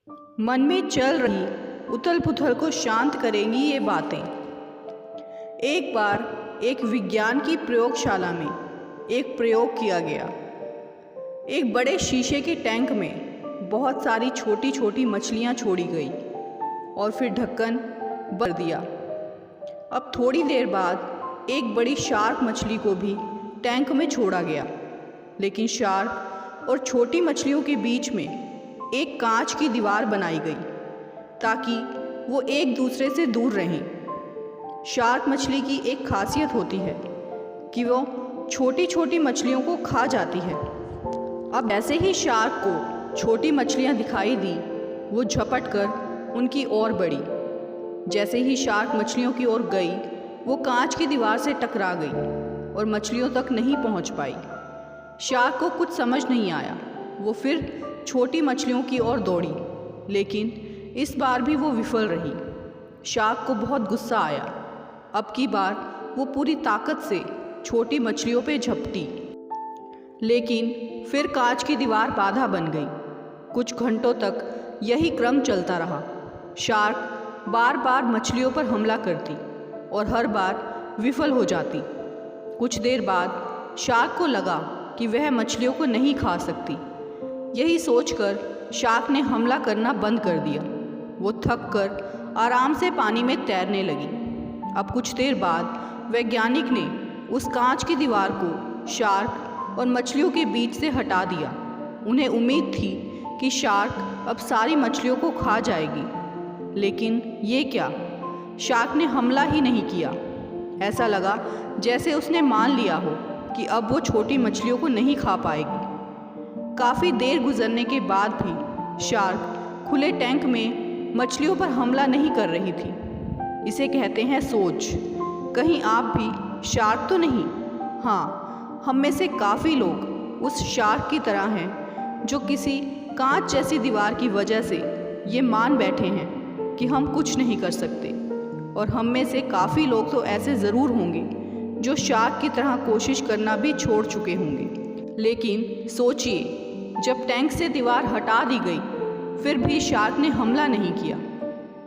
मन में चल रही उथल पुथल को शांत करेंगी ये बातें। एक बार एक विज्ञान की प्रयोगशाला में एक प्रयोग किया गया। एक बड़े शीशे के टैंक में बहुत सारी छोटी छोटी मछलियां छोड़ी गई और फिर ढक्कन भर दिया। अब थोड़ी देर बाद एक बड़ी शार्क मछली को भी टैंक में छोड़ा गया, लेकिन शार्क और छोटी मछलियों के बीच में एक कांच की दीवार बनाई गई ताकि वो एक दूसरे से दूर रहें। शार्क मछली की एक खासियत होती है कि वो छोटी छोटी मछलियों को खा जाती है। अब ऐसे ही शार्क को छोटी मछलियां दिखाई दी, वो झपट कर उनकी ओर बढ़ी। जैसे ही शार्क मछलियों की ओर गई, वो कांच की दीवार से टकरा गई और मछलियों तक नहीं पहुंच पाई। शार्क को कुछ समझ नहीं आया। वो फिर छोटी मछलियों की ओर दौड़ी, लेकिन इस बार भी वो विफल रही। शार्क को बहुत गुस्सा आया। अब की बार वो पूरी ताकत से छोटी मछलियों पे झपटी, लेकिन फिर कांच की दीवार बाधा बन गई। कुछ घंटों तक यही क्रम चलता रहा। शार्क बार बार मछलियों पर हमला करती और हर बार विफल हो जाती। कुछ देर बाद शार्क को लगा कि वह मछलियों को नहीं खा सकती। यही सोचकर शार्क ने हमला करना बंद कर दिया। वो थक कर आराम से पानी में तैरने लगी। अब कुछ देर बाद वैज्ञानिक ने उस कांच की दीवार को शार्क और मछलियों के बीच से हटा दिया। उन्हें उम्मीद थी कि शार्क अब सारी मछलियों को खा जाएगी, लेकिन ये क्या, शार्क ने हमला ही नहीं किया। ऐसा लगा जैसे उसने मान लिया हो कि अब वो छोटी मछलियों को नहीं खा पाएगी। काफ़ी देर गुजरने के बाद भी शार्क खुले टैंक में मछलियों पर हमला नहीं कर रही थी। इसे कहते हैं सोच। कहीं आप भी शार्क तो नहीं? हाँ, हम में से काफ़ी लोग उस शार्क की तरह हैं जो किसी कांच जैसी दीवार की वजह से ये मान बैठे हैं कि हम कुछ नहीं कर सकते। और हम में से काफ़ी लोग तो ऐसे ज़रूर होंगे जो शार्क की तरह कोशिश करना भी छोड़ चुके होंगे। लेकिन सोचिए, जब टैंक से दीवार हटा दी गई, फिर भी शार्क ने हमला नहीं किया,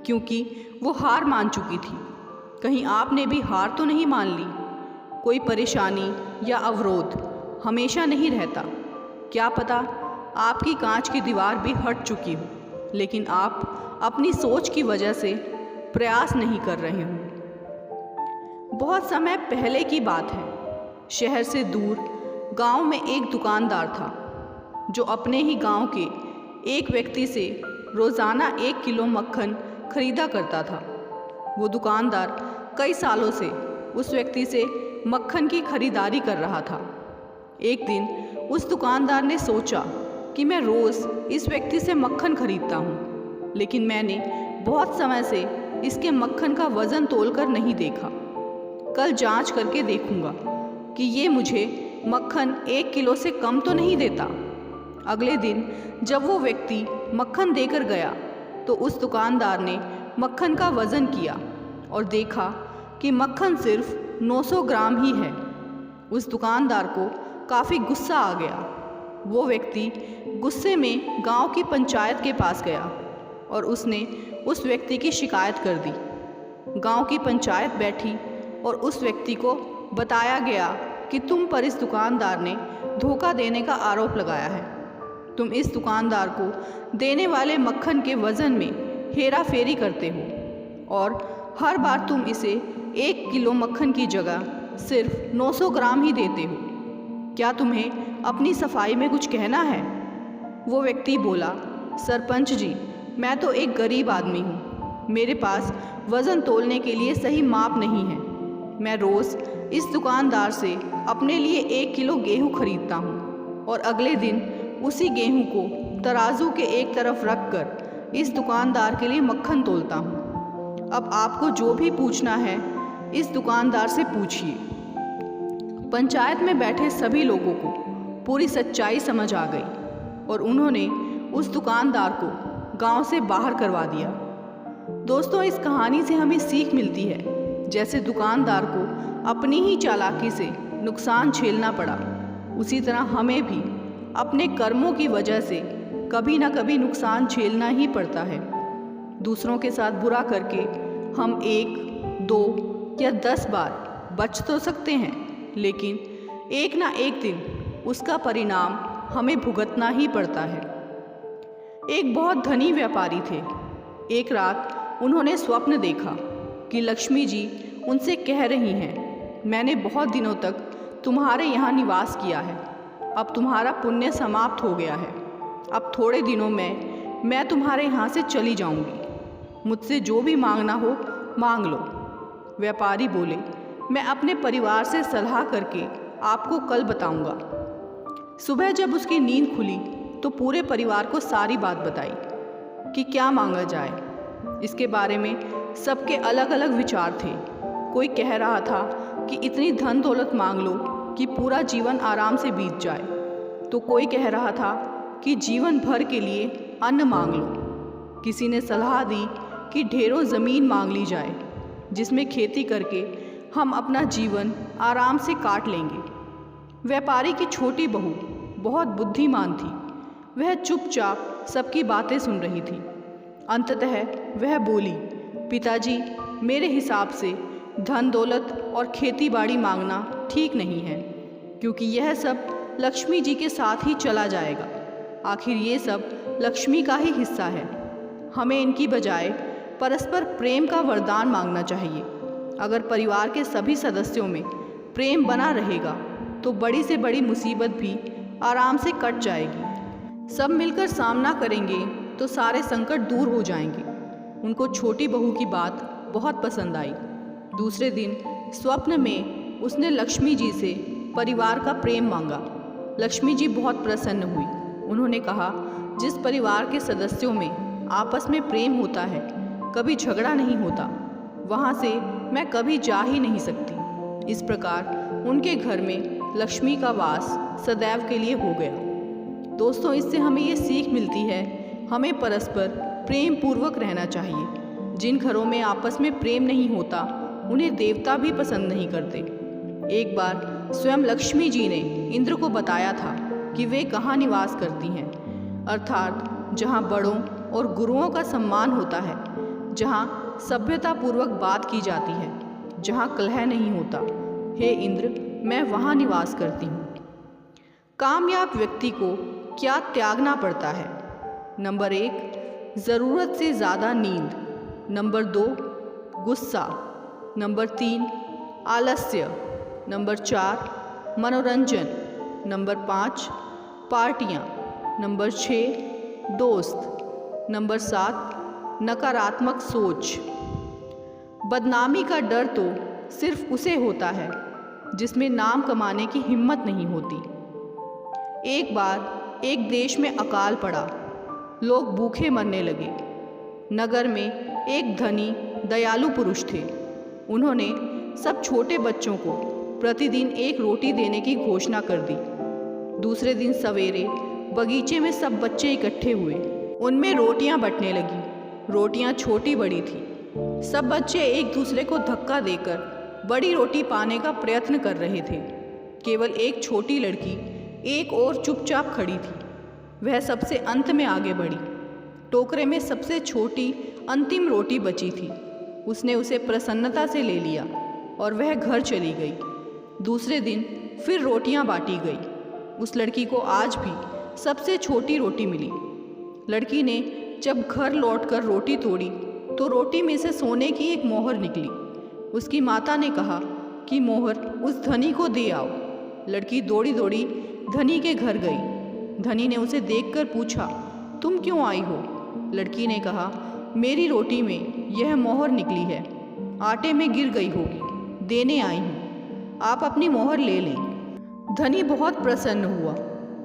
क्योंकि वो हार मान चुकी थी। कहीं आपने भी हार तो नहीं मान ली? कोई परेशानी या अवरोध हमेशा नहीं रहता। क्या पता आपकी कांच की दीवार भी हट चुकी हो, लेकिन आप अपनी सोच की वजह से प्रयास नहीं कर रहे हो। बहुत समय पहले की बात है। शहर से दूर गांव में एक दुकानदार था जो अपने ही गांव के एक व्यक्ति से रोज़ाना 1 किलो मक्खन खरीदा करता था। वो दुकानदार कई सालों से उस व्यक्ति से मक्खन की खरीदारी कर रहा था। एक दिन उस दुकानदार ने सोचा कि मैं रोज़ इस व्यक्ति से मक्खन खरीदता हूँ, लेकिन मैंने बहुत समय से इसके मक्खन का वज़न तोलकर नहीं देखा। कल जांच करके देखूंगा कि ये मुझे मक्खन 1 किलो से कम तो नहीं देता। अगले दिन जब वो व्यक्ति मक्खन देकर गया, तो उस दुकानदार ने मक्खन का वज़न किया और देखा कि मक्खन सिर्फ 900 ग्राम ही है। उस दुकानदार को काफ़ी गुस्सा आ गया। वो व्यक्ति गुस्से में गांव की पंचायत के पास गया और उसने उस व्यक्ति की शिकायत कर दी। गांव की पंचायत बैठी और उस व्यक्ति को बताया गया कि तुम पर इस दुकानदार ने धोखा देने का आरोप लगाया है। तुम इस दुकानदार को देने वाले मक्खन के वज़न में हेरा फेरी करते हो और हर बार तुम इसे 1 किलो मक्खन की जगह सिर्फ 900 ग्राम ही देते हो। क्या तुम्हें अपनी सफाई में कुछ कहना है? वो व्यक्ति बोला, सरपंच जी, मैं तो एक गरीब आदमी हूँ। मेरे पास वज़न तोलने के लिए सही माप नहीं है। मैं रोज़ इस दुकानदार से अपने लिए 1 किलो गेहूँ खरीदता हूँ और अगले दिन उसी गेहूं को तराजू के एक तरफ रखकर इस दुकानदार के लिए मक्खन तोलता हूं। अब आपको जो भी पूछना है इस दुकानदार से पूछिए। पंचायत में बैठे सभी लोगों को पूरी सच्चाई समझ आ गई और उन्होंने उस दुकानदार को गांव से बाहर करवा दिया। दोस्तों, इस कहानी से हमें सीख मिलती है। जैसे दुकानदार को अपनी ही चालाकी से नुकसान झेलना पड़ा, उसी तरह हमें भी अपने कर्मों की वजह से कभी ना कभी नुकसान झेलना ही पड़ता है। दूसरों के साथ बुरा करके हम 1, 2 या 10 बार बच तो सकते हैं, लेकिन एक ना एक दिन उसका परिणाम हमें भुगतना ही पड़ता है। एक बहुत धनी व्यापारी थे। एक रात उन्होंने स्वप्न देखा कि लक्ष्मी जी उनसे कह रही हैं, मैंने बहुत दिनों तक तुम्हारे यहाँ निवास किया है, अब तुम्हारा पुण्य समाप्त हो गया है। अब थोड़े दिनों में मैं तुम्हारे यहाँ से चली जाऊँगी, मुझसे जो भी मांगना हो मांग लो। व्यापारी बोले, मैं अपने परिवार से सलाह करके आपको कल बताऊँगा। सुबह जब उसकी नींद खुली तो पूरे परिवार को सारी बात बताई कि क्या मांगा जाए। इसके बारे में सबके अलग अलग विचार थे। कोई कह रहा था कि इतनी धन दौलत मांग लो कि पूरा जीवन आराम से बीत जाए, तो कोई कह रहा था कि जीवन भर के लिए अन्न मांग लो। किसी ने सलाह दी कि ढेरों ज़मीन मांग ली जाए जिसमें खेती करके हम अपना जीवन आराम से काट लेंगे। व्यापारी की छोटी बहू बहुत बुद्धिमान थी। वह चुपचाप सबकी बातें सुन रही थी। अंततः वह बोली, पिताजी, मेरे हिसाब से धन दौलत और खेती बाड़ी मांगना ठीक नहीं है, क्योंकि यह सब लक्ष्मी जी के साथ ही चला जाएगा। आखिर ये सब लक्ष्मी का ही हिस्सा है। हमें इनकी बजाय परस्पर प्रेम का वरदान मांगना चाहिए। अगर परिवार के सभी सदस्यों में प्रेम बना रहेगा तो बड़ी से बड़ी मुसीबत भी आराम से कट जाएगी। सब मिलकर सामना करेंगे तो सारे संकट दूर हो जाएंगे। उनको छोटी बहू की बात बहुत पसंद आई। दूसरे दिन स्वप्न में उसने लक्ष्मी जी से परिवार का प्रेम मांगा। लक्ष्मी जी बहुत प्रसन्न हुई। उन्होंने कहा, जिस परिवार के सदस्यों में आपस में प्रेम होता है, कभी झगड़ा नहीं होता, वहाँ से मैं कभी जा ही नहीं सकती। इस प्रकार उनके घर में लक्ष्मी का वास सदैव के लिए हो गया। दोस्तों, इससे हमें ये सीख मिलती है, हमें परस्पर प्रेम पूर्वक रहना चाहिए। जिन घरों में आपस में प्रेम नहीं होता, उन्हें देवता भी पसंद नहीं करते। एक बार स्वयं लक्ष्मी जी ने इंद्र को बताया था कि वे कहाँ निवास करती हैं, अर्थात जहाँ बड़ों और गुरुओं का सम्मान होता है, जहाँ सभ्यतापूर्वक बात की जाती है, जहाँ कलह नहीं होता। हे इंद्र, मैं वहाँ निवास करती हूँ। कामयाब व्यक्ति को क्या त्यागना पड़ता है? नंबर 1, ज़रूरत से ज़्यादा नींद। नंबर 2, गुस्सा। नंबर 3, आलस्य। नंबर 4, मनोरंजन। नंबर 5, पार्टियाँ। नंबर 6, दोस्त। नंबर 7, नकारात्मक सोच। बदनामी का डर तो सिर्फ उसे होता है जिसमें नाम कमाने की हिम्मत नहीं होती। एक बार एक देश में अकाल पड़ा। लोग भूखे मरने लगे। नगर में एक धनी दयालु पुरुष थे। उन्होंने सब छोटे बच्चों को प्रतिदिन एक रोटी देने की घोषणा कर दी। दूसरे दिन सवेरे बगीचे में सब बच्चे इकट्ठे हुए। उनमें रोटियां बंटने लगी। रोटियां छोटी बड़ी थी। सब बच्चे एक दूसरे को धक्का देकर बड़ी रोटी पाने का प्रयत्न कर रहे थे। केवल एक छोटी लड़की एक और चुपचाप खड़ी थी। वह सबसे अंत में आगे बढ़ी। टोकरे में सबसे छोटी अंतिम रोटी बची थी। उसने उसे प्रसन्नता से ले लिया और वह घर चली गई। दूसरे दिन फिर रोटियां बांटी गई। उस लड़की को आज भी सबसे छोटी रोटी मिली। लड़की ने जब घर लौटकर रोटी तोड़ी तो रोटी में से सोने की एक मोहर निकली। उसकी माता ने कहा कि मोहर उस धनी को दे आओ। लड़की दौड़ी दौड़ी धनी के घर गई। धनी ने उसे देखकर पूछा, तुम क्यों आई हो? लड़की ने कहा, मेरी रोटी में यह मोहर निकली है, आटे में गिर गई होगी, देने आई हूँ, आप अपनी मोहर ले लें। धनी बहुत प्रसन्न हुआ।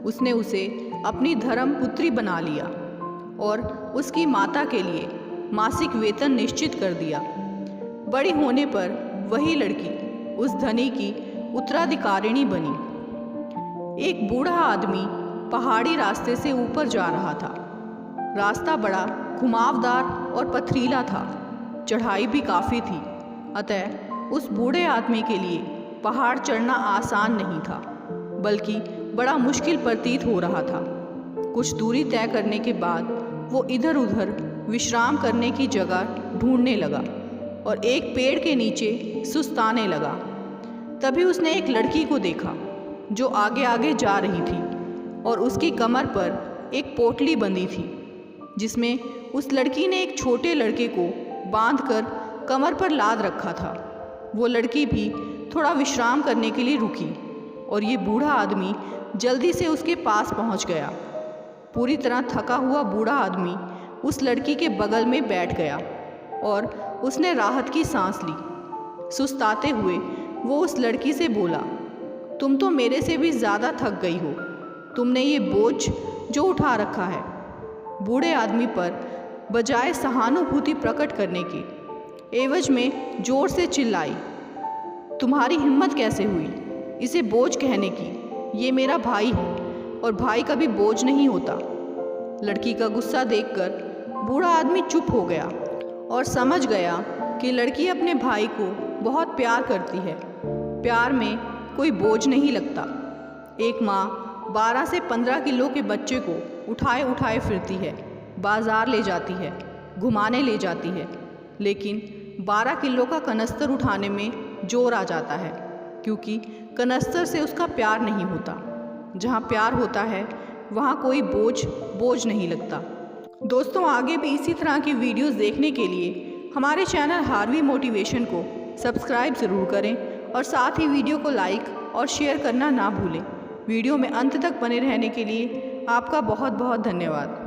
उसने उसे अपनी धर्म पुत्री बना लिया और उसकी माता के लिए मासिक वेतन निश्चित कर दिया। बड़ी होने पर वही लड़की उस धनी की उत्तराधिकारिणी बनी। एक बूढ़ा आदमी पहाड़ी रास्ते से ऊपर जा रहा था। रास्ता बड़ा घुमावदार और पथरीला था। चढ़ाई भी काफ़ी थी। अतः उस बूढ़े आदमी के लिए पहाड़ चढ़ना आसान नहीं था, बल्कि बड़ा मुश्किल प्रतीत हो रहा था। कुछ दूरी तय करने के बाद वो इधर उधर विश्राम करने की जगह ढूंढने लगा और एक पेड़ के नीचे सुस्ताने लगा। तभी उसने एक लड़की को देखा जो आगे आगे जा रही थी और उसकी कमर पर एक पोटली बंधी थी जिसमें उस लड़की ने एक छोटे लड़के को बांधकर कमर पर लाद रखा था। वो लड़की भी थोड़ा विश्राम करने के लिए रुकी और ये बूढ़ा आदमी जल्दी से उसके पास पहुंच गया। पूरी तरह थका हुआ बूढ़ा आदमी उस लड़की के बगल में बैठ गया और उसने राहत की सांस ली। सुस्ताते हुए वो उस लड़की से बोला, तुम तो मेरे से भी ज़्यादा थक गई हो, तुमने ये बोझ जो उठा रखा है। बूढ़े आदमी पर बजाय सहानुभूति प्रकट करने के एवज में ज़ोर से चिल्लाई, तुम्हारी हिम्मत कैसे हुई इसे बोझ कहने की? ये मेरा भाई है और भाई कभी बोझ नहीं होता। लड़की का गुस्सा देखकर बूढ़ा आदमी चुप हो गया और समझ गया कि लड़की अपने भाई को बहुत प्यार करती है। प्यार में कोई बोझ नहीं लगता। एक माँ 12 से 15 किलो के बच्चे को उठाए उठाए फिरती है, बाज़ार ले जाती है, घुमाने ले जाती है, लेकिन 12 किलो का कनस्तर उठाने में जोर आ जाता है क्योंकि कनस्तर से उसका प्यार नहीं होता। जहाँ प्यार होता है वहाँ कोई बोझ नहीं लगता। दोस्तों, आगे भी इसी तरह की वीडियोस देखने के लिए हमारे चैनल हार्वी मोटिवेशन को सब्सक्राइब ज़रूर करें और साथ ही वीडियो को लाइक और शेयर करना ना भूलें। वीडियो में अंत तक बने रहने के लिए आपका बहुत बहुत धन्यवाद।